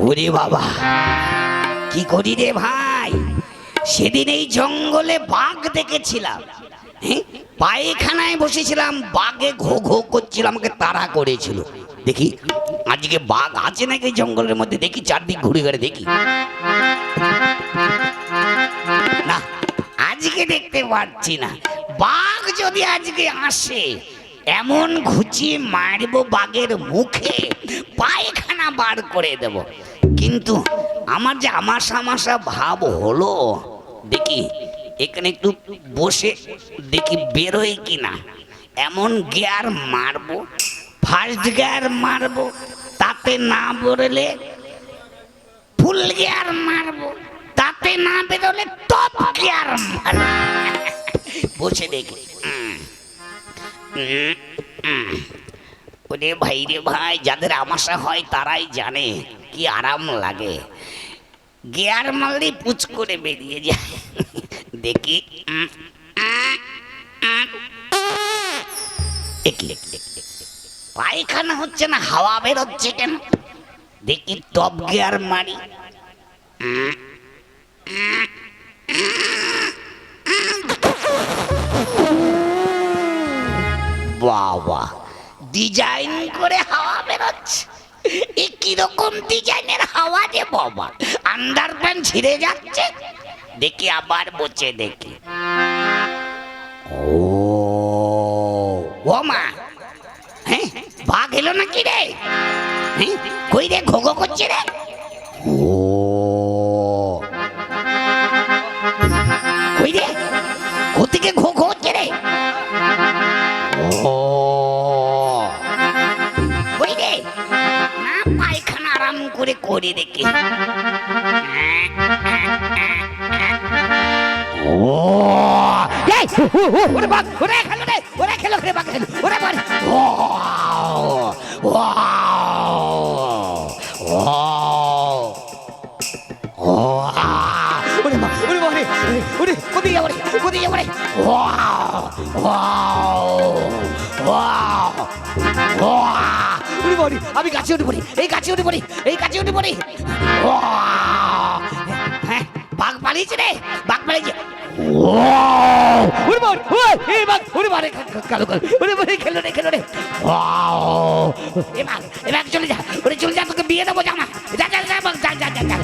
ওরে বাবা, কি করি রে ভাই। সেদিন এই জঙ্গলে বাঘ দেখেছিলাম, পায়খানায় বসেছিলাম, বাঘে ঘো ঘো করছিল, আমাকে তাড়া করেছিল। দেখি আজকে বাঘ আছে নাকি জঙ্গলের মধ্যে, দেখি চারদিক ঘুরে ঘুরে দেখি। না, আজকে দেখতে পাচ্ছি না। বাঘ যদি আজকে আসে, এমন ঘুচিয়ে মারবো বাঘের মুখে, পায়খানা বার করে দেব। কিন্তু আমার যে আমাশা আমাশা ভাব হলো, দেখি এখানে একটু বসে দেখি বেরোয় কিনা। এমন গিয়ার মারবো, ফার্স্ট গিয়ার মারবো, তাতে না বেরোলে ফুল গিয়ার মারবো, তাতে না বেরোলে টপ গিয়ার মারবো। বসে দেখি। ওরে ভাই রে ভাই, যাদের আমাশা হয় তারাই জানে কি আরাম লাগে। গিয়ার মারলে পুচ করে বেরিয়ে যায়। দেখি পায়খানা হচ্ছে না, হাওয়া বেরোচ্ছে কেন? দেখি টপ গিয়ার মারি। বাবা, ডিজাইন করে হাওয়া বেরোচ্ছে। এ কিরকম ডিজাইনের হাওয়া রে বাবা, আন্ডার প্যান্ট ছিঁড়ে যাচ্ছে। দেখি আবার বসে দেখি। ও মা, হ্যাঁ বাঘ এলো নাকি রে? হ্যাঁ কই রে, ঘো ঘো করছে রে? ও কই রে, কোথেকে ঘো ঘো হচ্ছে রে? ও কই রে, না পায়খানা আরাম করে করে দেখি। ওরে বাঘ, ওরে খেলো রে, ওরে খেলো রে, বাঘ খেলো, ওরে বাঘ। ওরে মা, ওরে বাবা রে, ওরে কোথায় যাবো রে, কোথায় যাবো রে? ওরে বাবা রে, আমি গাছে উঠে পড়ি, এই গাছে উঠে পড়ি, এই গাছে উঠে পড়ি। হ্যাঁ বাঘ পালিয়েছে রে, বাঘ পালিয়েছে। ওরে বাবা, এই বাঘ, ওরে বাবা রে, কালো কালো, ওরে বাবা রে, খেলো রে, খেলো রে। এ বাঘ, এ বাঘ চলে যা, ওরে চলে যা, তোকে বিয়ে দেবো, জামা, যা যা যা, বাঘ যা যা যা যা।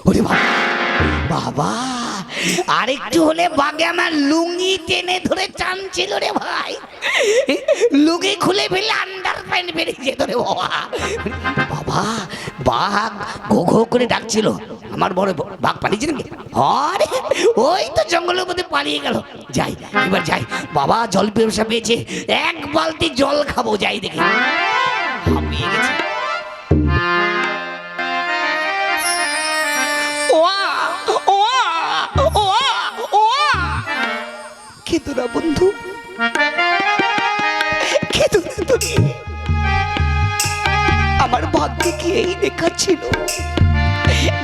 ওরে বাবা, আরেকটু হলে বাঘে আমার লুঙ্গি টেনে ধরে টানছিল রে ভাই। লুঙ্গি খুলে ফেলে আন্ডার প্যান্ট বেরিয়ে যেত রে বাবা। বাবা, বাঘ ঘো ঘো করে ডাকছিল। আমার বড় বাঘ পালিয়েছে নাকি? আরে ওই তো জঙ্গলের মধ্যে পালিয়ে গেল। যাই, এবার যাই। বাবা জল পিপাসা পেয়েছে, এক বালতি জল খাবো, যাই দেখি। হাঁপিয়ে গেছে। খেতো না বন্ধু, খেতো না তুমি। আমার ভাগ্যে কি এই লেখা ছিল?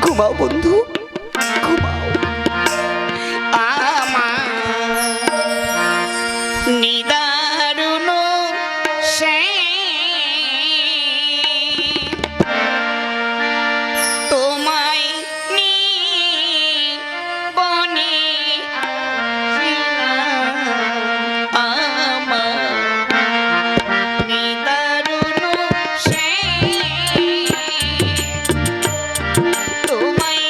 ঘুমাও বন্ধু, ঘুমাও। আমার নিদারুণ সে তোমায় বনে তোমায়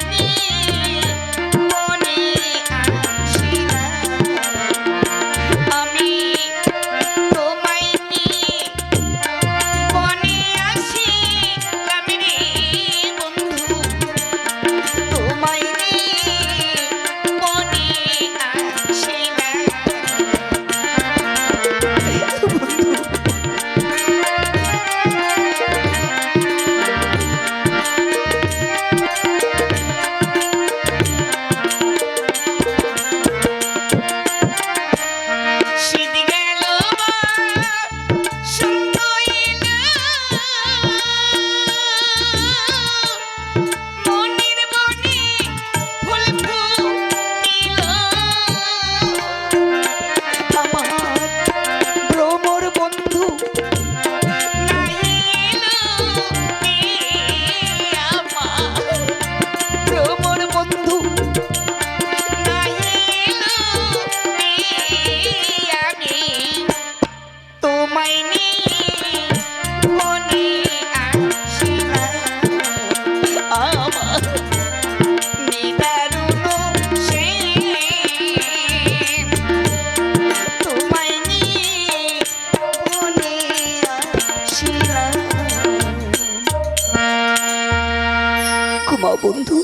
বন্ধু,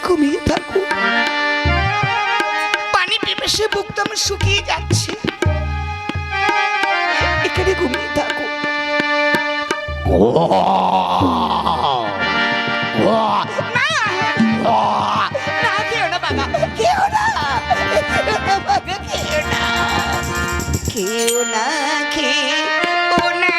ঘুমিয়ে থাকো। পানি পিপাসে বুকটা আমার শুকিয়ে যাচ্ছে, এখানে ঘুমিয়ে থাকো। না কেউ না বাবা, কেউ না, কেউ না, কেউ না।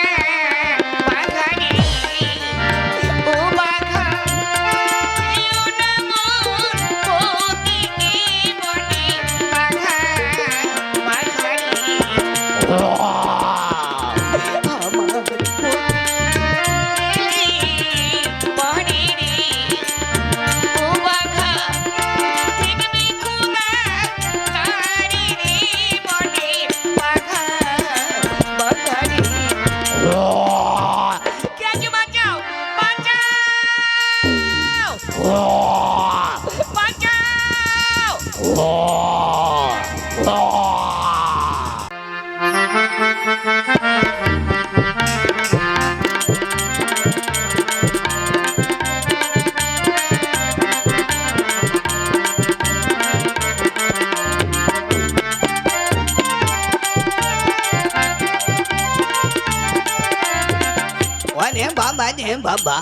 বাবা রে বাবা,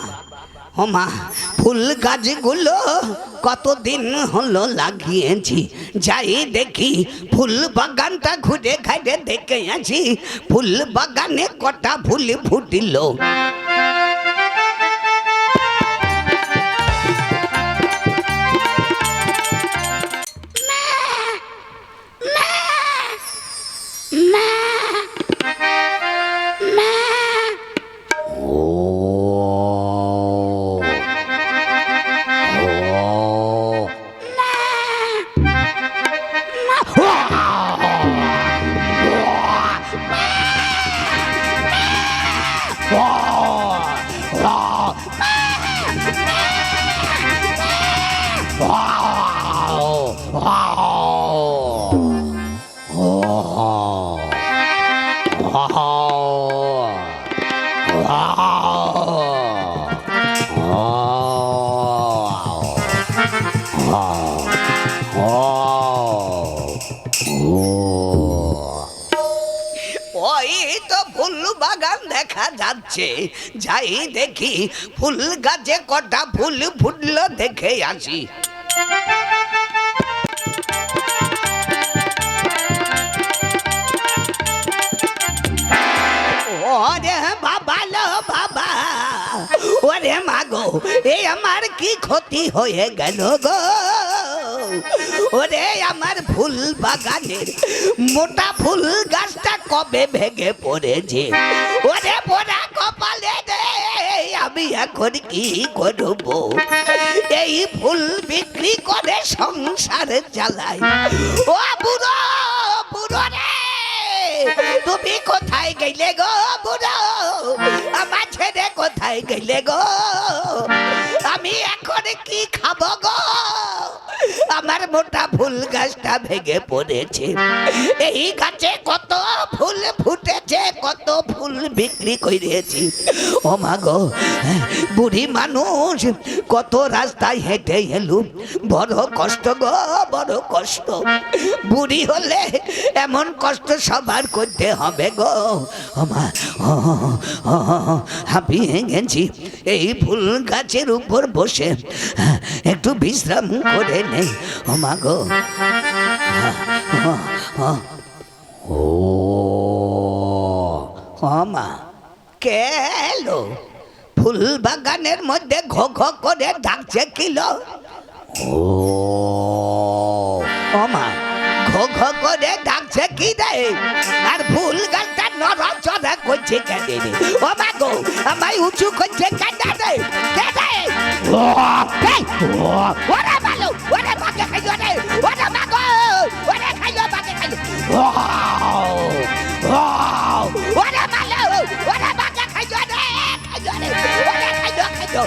ওমা ফুল গাছগুলো কতদিন হলো লাগিয়েছি, যাই দেখি ফুল বাগানটা ঘুরে ঘাড়ে দেখে আছি, ফুল বাগানে কটা ফুল ফুটিল। ওই তো ফুল বাগান দেখা যাচ্ছে, যাই দেখি ফুল গাছে কটা ফুল ফুটলো দেখে আসি। ওরে বাবা লো বাবা, ওরে মাগো, এই আমার কি ক্ষতি হয়ে গেল গো। ওরে আমার ফুল বাগানের মোটা ফুল গাছটা কবে ভেঙে পড়েছে, ওরে পোড়া কপালে রে, আমি এখন কি করব। এই ফুল বিক্রি করে সংসার চালাই। ও বুড়ো, বুড়ো রে, তুমি কোথায় গেলে গো বুড়ো, আমার ছেড়ে কোথায় গেলে গো, আমি এখন কি খাবো গো। আমার মোটা ফুল গাছটা ভেঙে পড়েছে, এই গাছে কত ফুল ফুটেছে, কত ফুল বিক্রি করেছি। ও মা গো, বুড়ি মানুষ, কত রাস্তায় হেঁটে এলুম, বড় কষ্ট গো, বড় কষ্ট। বুড়ি হলে এমন কষ্ট সবার করতে হবে গো। আমার হাঁপিয়ে গেছি, এই ফুল গাছের উপর বসে একটু বিশ্রাম করে নেই। ও মা গো, ও মা, কে এলো? ফুল বাগানের মধ্যে ঘো ঘো করে ডাকছে কিলো। ও মা, ঘো ঘো করে ডাকছে কি রে? আর ফুল গাছটা নড়াচড়া করছে কেন রে? ও মা গো, আমায় উঁচু করছে কেন রে? কে রে? ওরে মালু, ওরে মাকে খাইলো রে, ওরে মা গো, ওরে খাইলো, মাকে খাইলো। ওরে মালু, ওরে মাকে খাইলো রে, খাইলো রে, ওরে খাইলো, খাইলো।